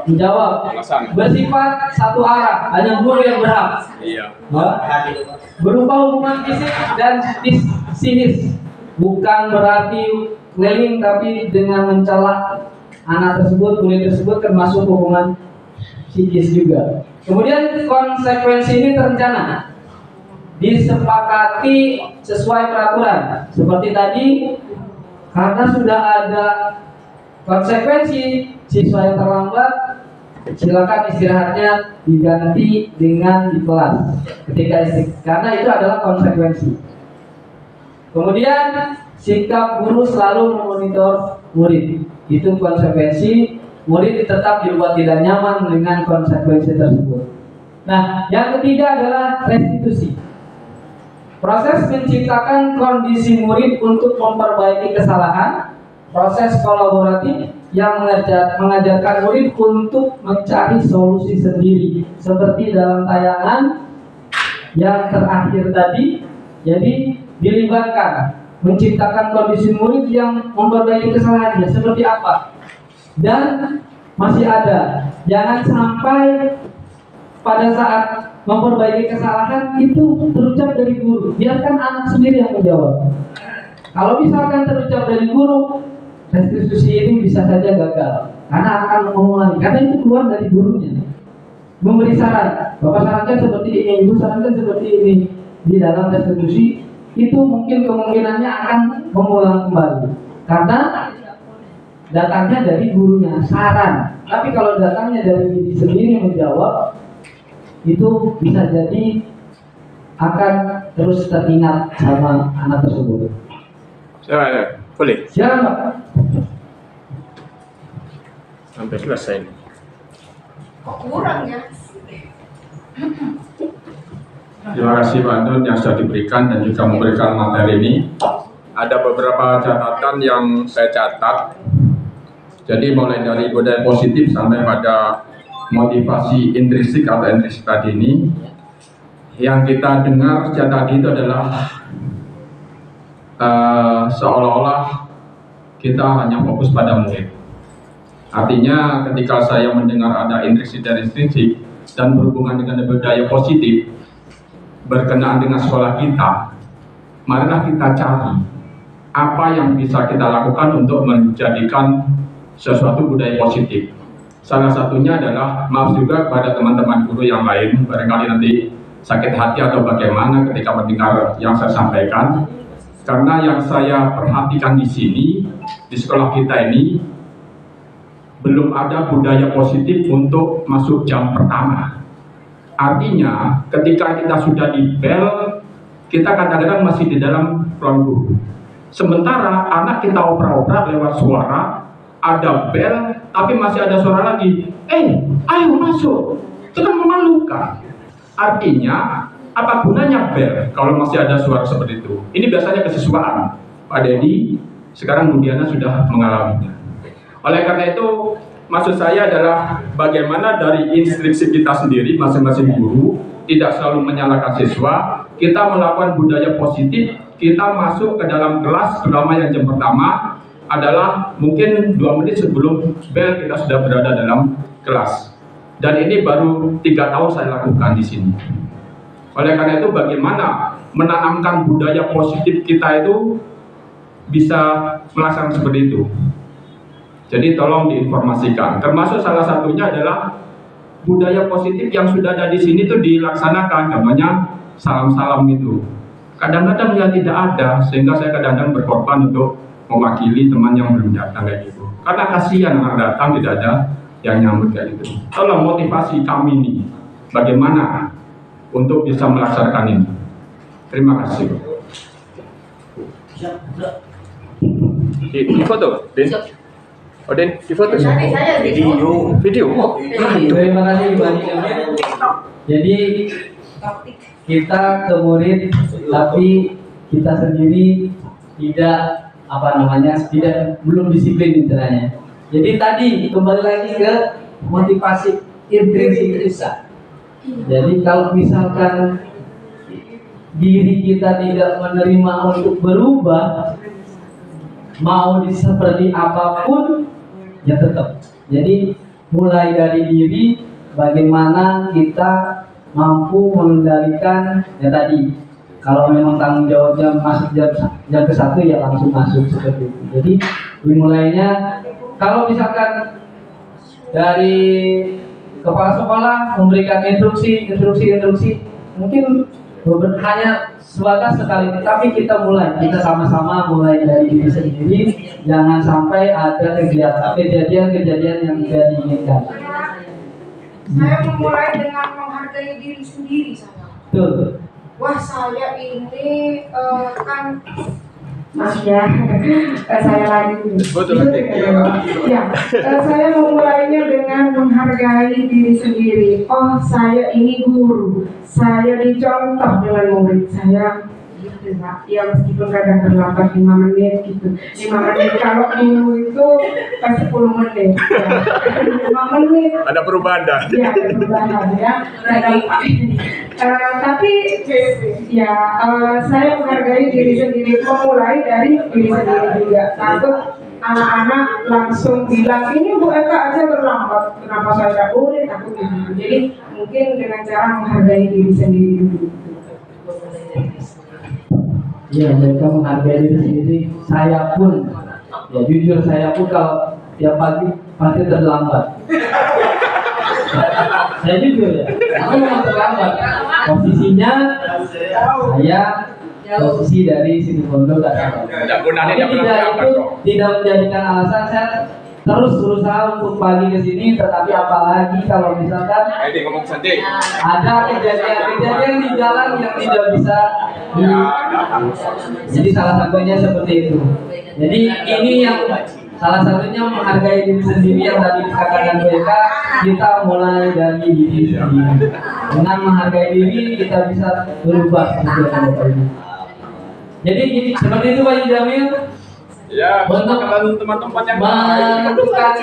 menjawab. Bersifat satu arah, hanya guru yang berhak. Iya. Berupa hukuman fisik dan sinis. Bukan berarti keliling, tapi dengan mencela anak tersebut, murid tersebut, termasuk hukuman psikis juga. Kemudian konsekuensi ini terencana, disepakati sesuai peraturan. Seperti tadi, karena sudah ada konsekuensi, siswa yang terlambat silakan istirahatnya diganti dengan di kelas karena itu adalah konsekuensi. Kemudian sikap guru selalu memonitor murid, itu konsekuensi. Murid tetap dibuat tidak nyaman dengan konsekuensi tersebut. Nah, yang ketiga adalah restitusi. Proses menciptakan kondisi murid untuk memperbaiki kesalahan. Proses kolaboratif yang mengajarkan murid untuk mencari solusi sendiri, seperti dalam tayangan yang terakhir tadi. Jadi dilibatkan, menciptakan kondisi murid yang memperbaiki kesalahannya seperti apa. Dan masih ada, jangan sampai pada saat memperbaiki kesalahan itu terucap dari guru, biarkan anak sendiri yang menjawab. Kalau misalkan terucap dari guru, restitusi ini bisa saja gagal karena akan mengulangi, karena itu keluar dari gurunya. Memberi saran, Bapak sarankan seperti ini, Ibu sarankan seperti ini. Di dalam restitusi itu mungkin kemungkinannya akan mengulang kembali karena datangnya dari gurunya, saran. Tapi kalau datangnya dari diri sendiri menjawab, itu bisa jadi akan terus teringat sama anak tersebut. Boleh? Silakan Pak. Sampai selesai. Kok kurang ya? Terima kasih Pak Don yang sudah diberikan dan juga memberikan materi ini. Ada beberapa catatan yang saya catat. Jadi mulai dari budaya positif sampai pada motivasi intrinsik atau intrinsik tadi ini, yang kita dengar sejak tadi itu adalah seolah-olah kita hanya fokus pada murid. Artinya ketika saya mendengar ada intrinsik dan ekstrinsik dan berhubungan dengan budaya positif berkenaan dengan sekolah kita, marilah kita cari apa yang bisa kita lakukan untuk menjadikan sesuatu budaya positif. Salah satunya adalah maaf juga kepada teman-teman guru yang lain, barangkali nanti sakit hati atau bagaimana ketika mendengar yang saya sampaikan. Karena yang saya perhatikan di sini, di sekolah kita ini, belum ada budaya positif untuk masuk jam pertama. Artinya, ketika kita sudah di bel, kita kadang-kadang masih di dalam ruang guru. Sementara anak kita opera-opera lewat suara, ada bel, tapi masih ada suara lagi. Ayo masuk. Itu kan memalukan. Artinya, apa gunanya bel kalau masih ada suara seperti itu? Ini biasanya kesiswaan. Pak Dedi, sekarang Mundiana sudah mengalaminya. Oleh karena itu, maksud saya adalah bagaimana dari instruksi kita sendiri, masing-masing guru, tidak selalu menyalahkan siswa, kita melakukan budaya positif, kita masuk ke dalam kelas, terutama yang jam pertama, adalah mungkin 2 menit sebelum bel kita sudah berada dalam kelas. Dan ini baru 3 tahun saya lakukan di sini. Oleh karena itu, bagaimana menanamkan budaya positif kita itu bisa melaksanakan seperti itu. Jadi tolong diinformasikan. Termasuk salah satunya adalah budaya positif yang sudah ada di sini itu dilaksanakan. Contohnya salam-salam itu. Kadang-kadang ya tidak ada, sehingga saya kadang-kadang berkorban untuk mewakili teman yang belum datang kayak gitu. Karena kasihan orang datang tidak ada yang nyambut kayak gitu. Tolong motivasi kami ini, bagaimana untuk bisa melaksanakan ini. Terima kasih. Di foto, Den. Oh, Den, di foto. Video. Terima kasih Ibu Jamil. Jadi kita ke murid, tapi kita sendiri tidak belum disiplin istilahnya. Jadi tadi kembali lagi ke motivasi intrinsik kita. Jadi kalau misalkan diri kita tidak menerima untuk berubah, mau seperti apapun, ya tetap. Jadi mulai dari diri, bagaimana kita mampu mengendalikan, ya tadi, kalau memang tanggung jawabnya masuk jam ke-1 ya langsung masuk seperti itu. Jadi dimulainya, kalau misalkan dari kepala sekolah memberikan instruksi, mungkin hanya sebatas sekali, tapi kita sama-sama mulai dari diri sendiri, jangan sampai ada kejadian-kejadian yang tidak diinginkan. Saya memulai dengan menghargai diri sendiri saya. Betul. Wah, saya ini kan Maaf ya, saya lagi. Betul. Ya, saya memulainya dengan menghargai diri sendiri. Oh, saya ini guru. Saya dicontoh dengan murid saya. Gitu, Pak. Ya meskipun kadang terlambat 5 menit gitu. 5 menit kalau dulu itu 10 menit. Ya. 5 menit. Ada perubahan dah. Ya, ada perubahan ya. Tapi ya saya menghargai diri sendiri, memulai dari diri sendiri juga. Takut anak-anak langsung bilang ini Bu Eka aja terlambat, kenapa saya tidak boleh, takut gitu. Jadi mungkin dengan cara menghargai diri sendiri dulu. Ya, mereka menghargai diri sendiri. Saya pun, ya jujur saya pun kalau tiap pagi pasti terlambat. Saya jujur ya, aku memang terlambat. Posisinya saya posisi dari situ pondok tapi tidak menjadikan alasan saya terus berusaha untuk pagi ke sini, tetapi apalagi kalau misalkan ada kejadian di jalan yang tidak bisa jadi salah satunya seperti itu. Jadi ini yang salah satunya menghargai diri sendiri yang tadi dikatakan mereka, kita mulai dari diri sendiri. Dengan menghargai diri kita bisa berubah jadi seperti itu Pak Jamil. Ya, untuk teman-teman yang menentukan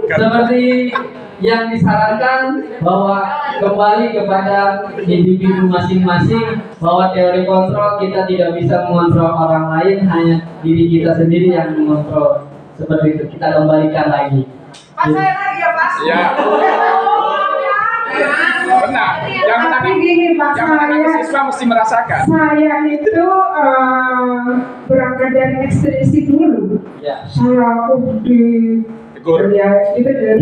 seperti yang disarankan bahwa kembali kepada individu masing-masing, bahwa teori kontrol kita tidak bisa mengontrol orang lain, hanya diri kita sendiri yang mengontrol. Seperti itu, kita kembalikan lagi. Pak, saya lagi ya Pak. Ya. Benar. Yang Tapi menangani, gini Pak, yang menangani siswa mesti merasakan. saya itu berangkat dari ekstensi dulu. Ya. Saya di Tegur. ya itu dari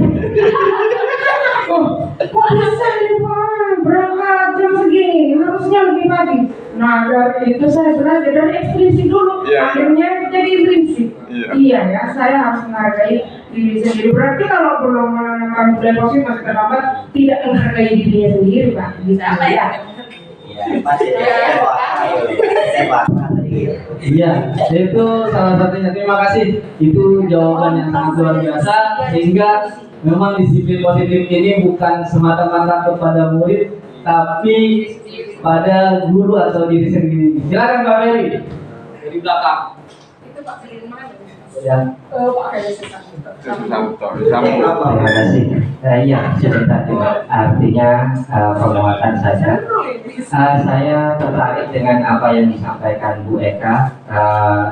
kok bisa nih Pak berangkat jam segini harusnya lebih pagi. Nah dari itu saya belajar dari ekstensi dulu, Iya, iya. akhirnya jadi intrinsik. Iya. Iya ya, saya harus menghargai diri sendiri. Berarti kalau belum menanamkan budaya positif masih terlambat, tidak menghargai dirinya sendiri Pak. Bisa apa ya? Iya, itu salah satunya. Terima kasih. Itu jawaban yang sangat luar biasa. Sehingga memang disiplin positif ini bukan semata-mata kepada murid, tapi pada guru atau diri sendiri. Silakan Pak Ferry dari belakang. Itu Pak Firman. Ya. Pak Ferry. Terima kasih. Iya, sebentar juga. Artinya penguatan saja. Saya tertarik dengan apa yang disampaikan Bu Eka.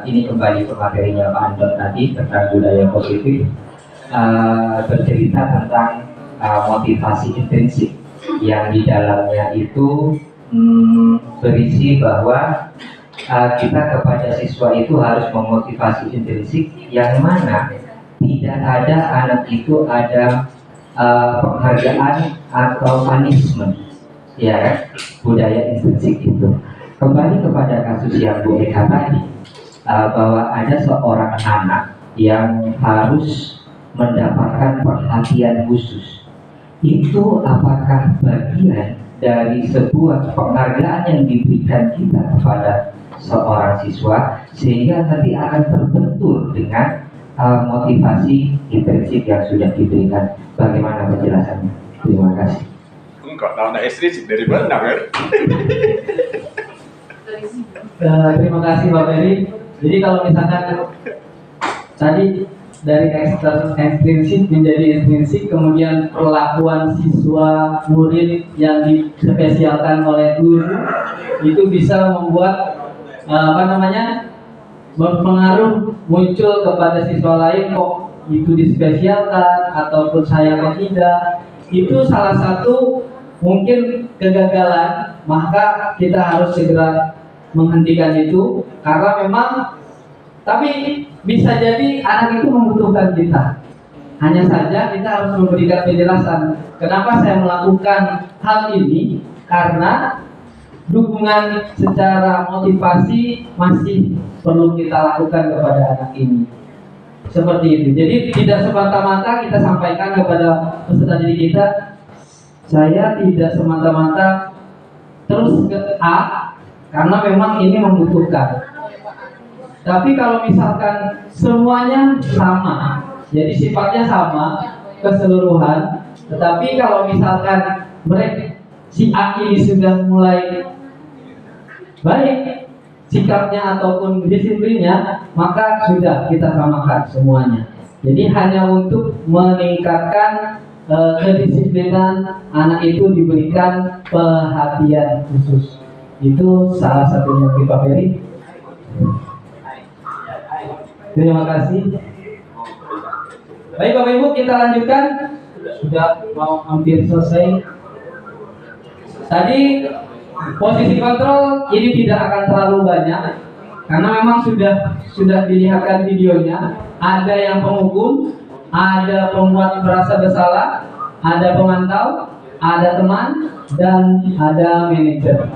Ini kembali ke materinya Pak Andon tadi tentang budaya positif. Bercerita tentang motivasi intrinsik yang di dalamnya itu berisi bahwa kita kepada siswa itu harus memotivasi intrinsik yang mana tidak ada anak itu ada penghargaan atau punishment, ya kan? Budaya intrinsik itu kembali kepada kasus yang Bu Eka tadi, bahwa ada seorang anak yang harus mendapatkan perhatian khusus. Itu apakah bagian dari sebuah penghargaan yang diberikan kita kepada seorang siswa sehingga nanti akan terbentur dengan motivasi intrinsik yang sudah diberikan? Bagaimana penjelasannya? Terima kasih. Enggak tahu anak istri sih dari mana kan? Terima kasih Pak Ferry. Jadi kalau misalkan tadi dari ekstrinsik menjadi intrinsik, kemudian perlakuan siswa murid yang dispesialkan oleh guru itu bisa membuat berpengaruh muncul kepada siswa lain, kok itu dispesialkan ataupun saya kok tidak. Itu salah satu mungkin kegagalan, maka kita harus segera menghentikan itu karena memang, tapi bisa jadi anak itu membutuhkan kita. Hanya saja kita harus memberikan penjelasan kenapa saya melakukan hal ini, karena dukungan secara motivasi masih perlu kita lakukan kepada anak ini. Seperti itu. Jadi tidak semata-mata kita sampaikan kepada peserta didik kita, saya tidak semata-mata terus ke A karena memang ini membutuhkan. Tapi kalau misalkan semuanya sama, jadi sifatnya sama keseluruhan, tetapi kalau misalkan mereka si A ini sudah mulai baik sikapnya ataupun disiplinnya, maka sudah kita samakan semuanya. Jadi hanya untuk meningkatkan kedisiplinan anak itu diberikan perhatian khusus. Itu salah satunya Pak Ferry. Terima kasih. Baik Bapak Ibu, kita lanjutkan. Sudah mau hampir selesai. Tadi posisi kontrol ini tidak akan terlalu banyak karena memang sudah dilihatkan videonya. Ada yang penghukum, ada pembuat merasa bersalah, ada pemantau, ada teman, dan ada manajer.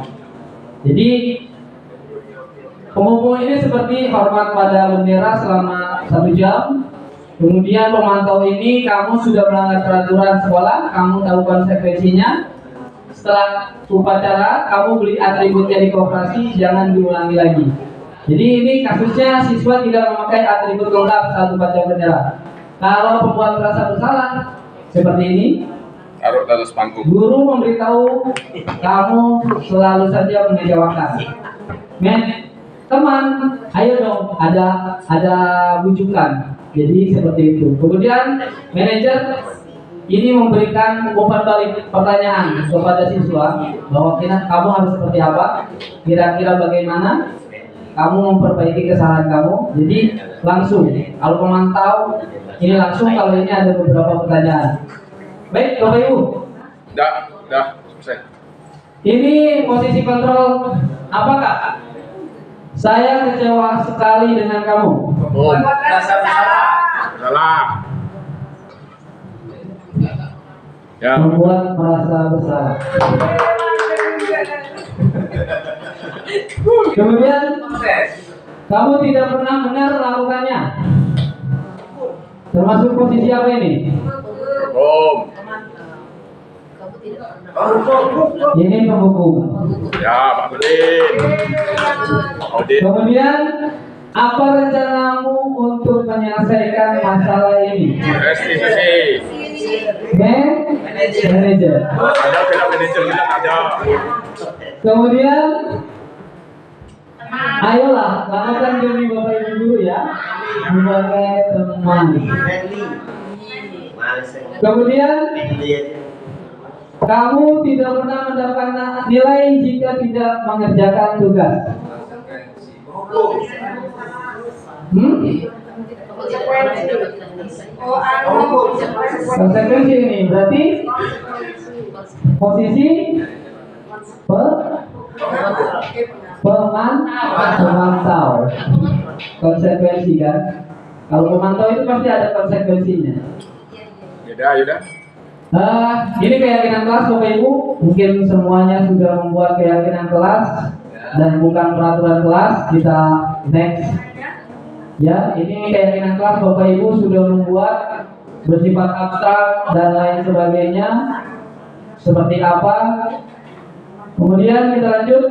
Jadi penghukum ini seperti hormat pada bendera selama 1 jam. Kemudian pemantau ini, kamu sudah melanggar peraturan sekolah, kamu tahu konsekuensinya. Setelah upacara, kamu beli atributnya di koperasi, jangan diulangi lagi. Jadi ini kasusnya siswa tidak memakai atribut lengkap saat upacara bendera. Kalau pembuat merasa bersalah, seperti ini, Taruh di atas panggung. guru memberitahu kamu selalu saja mengecewakan. Teman, ayo dong, ada bujukan. Jadi seperti itu. Kemudian manajer ini memberikan umpan balik pertanyaan kepada siswa bahwa kamu harus seperti apa, kira-kira bagaimana kamu memperbaiki kesalahan kamu. Jadi langsung, kalau pemantau ini langsung, kalau ini ada beberapa pertanyaan. Baik Bapak Ibu. Enggak, Udah, selesai. Ini posisi kontrol apakah? Saya kecewa sekali dengan kamu. Salah. Ya. Membuat merasa bersalah. Kemudian kamu tidak pernah benar melakukannya. Termasuk posisi apa ini? Ini penghukum. Ya, Pak Udin. Udin. Kemudian apa rencanamu untuk menyelesaikan masalah ini? Restitusi. Manajer. Ada film manajer kita ada. Kemudian ayolah lakukan demi Bapak Ibu dulu ya sebagai teman. Kemudian kamu tidak pernah mendapatkan nilai jika tidak mengerjakan tugas. Konsekuensi ini berarti posisi pemantau. Konsekuensi kan? Kalau pemantau itu pasti ada konsekuensinya. Yaudah. Ini keyakinan kelas Bapak Ibu. Mungkin semuanya sudah membuat keyakinan kelas dan bukan peraturan kelas. Kita next. Ya, ini keyakinan kelas Bapak Ibu sudah membuat bersifat abstrak dan lain sebagainya. Seperti apa? Kemudian kita lanjut.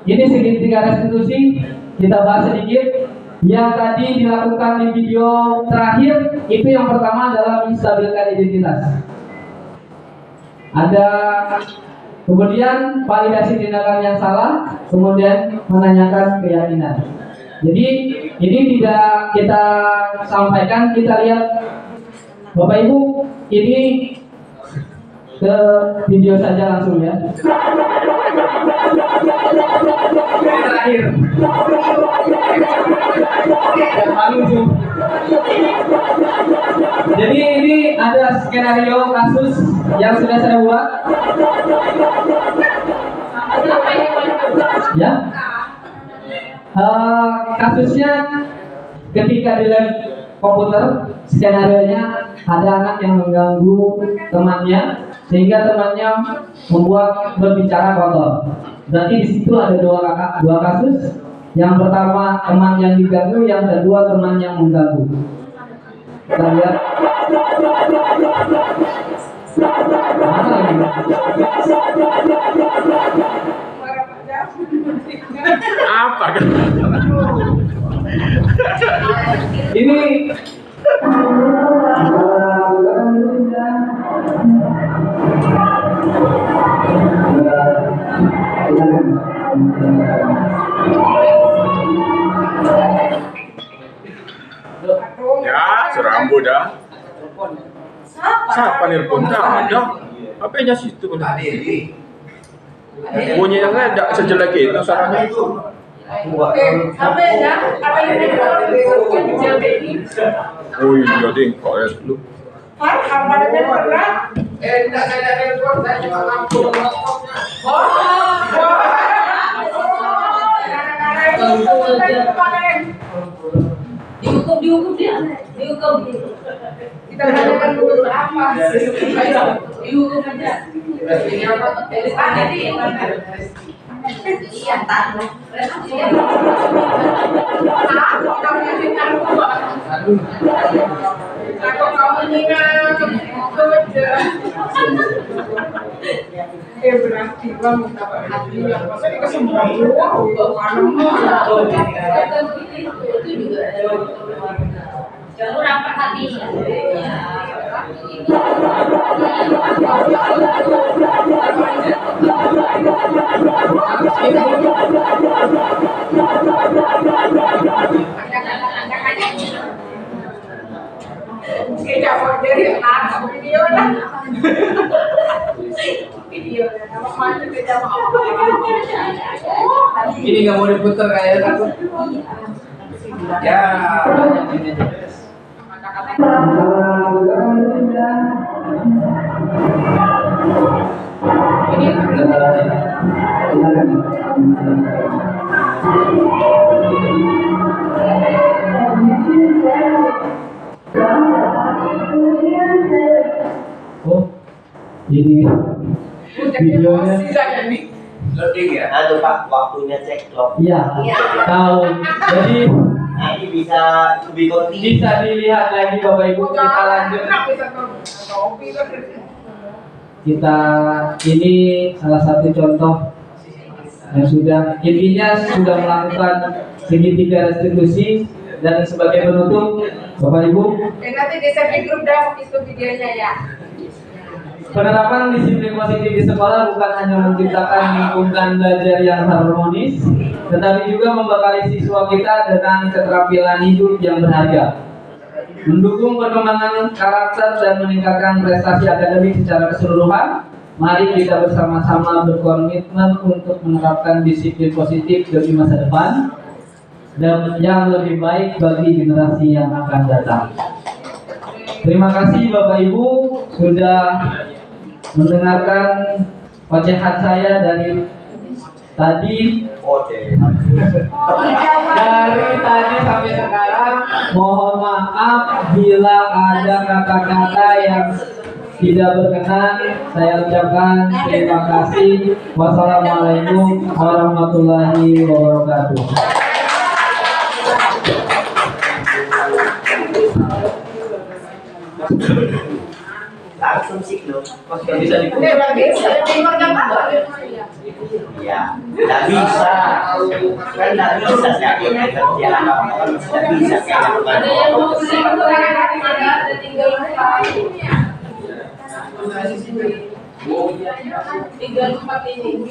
Ini segitiga restitusi. Kita bahas sedikit. Yang tadi dilakukan di video terakhir itu yang pertama adalah menstabilkan identitas. Ada kemudian validasi tindakan yang salah, kemudian menanyakan keyakinan. Jadi ini tidak kita sampaikan, kita lihat Bapak Ibu ini ke video saja langsung ya. Ini terakhir. Jadi ini ada skenario kasus yang sudah saya buat. Ya. Kasusnya ketika di lab komputer, skenarionya ada anak yang mengganggu temannya sehingga temannya membuat berbicara kotor. Berarti di situ ada dua kasus. Yang pertama teman yang diganggu, yang kedua teman yang mengganggu. Kita lihat. Mana lagi? Apa kan? Ini Ya, serambu dah. Siapa nelpon? Ada. HP-nya situ. Bunyi yang ada sejelek itu suaranya. Oh iya ding, kok ya dulu. Dihukum dia, dihukum. Kita tanyakan dulu apa? Dihukum aja. Iya, tahu. Aku kamu nina kerja. Berarti kamu minta perhatian. Masa dikasih Itu juga kurang perhatian. Kita dari atas video lah. Video nama mana kita mau. ini nggak mau diputar kayak aku. Ya. Oh, ini videonya. Loading ya? Aduh Pak, waktunya cek clock. Iya, tahu. Jadi Nanti bisa lebih konti. bisa dilihat lagi Bapak Ibu. Kita lanjut. Kita ini salah satu contoh yang intinya sudah melakukan segitiga restitusi, dan sebagai penutup Bapak Ibu, Nanti di share grup dah itu videonya ya. penerapan disiplin positif di sekolah bukan hanya menciptakan lingkungan belajar yang harmonis, tetapi juga membekali siswa kita dengan keterampilan hidup yang berharga, mendukung perkembangan karakter dan meningkatkan prestasi akademik secara keseluruhan. Mari kita bersama-sama berkomitmen untuk menerapkan disiplin positif demi masa depan dan yang lebih baik bagi generasi yang akan datang. Terima kasih Bapak Ibu sudah mendengarkan ocehan saya dari tadi sampai sekarang. Mohon maaf bila ada kata-kata yang tidak berkenan. Saya ucapkan terima kasih. Wassalamualaikum warahmatullahi wabarakatuh. Langsung sih lo. Bisa di Ya, nggak bisa. Kan nggak bisa sih aku kerja apa-apa nggak bisa kayak Ada yang mau sih ada tinggal tinggal 4 ini.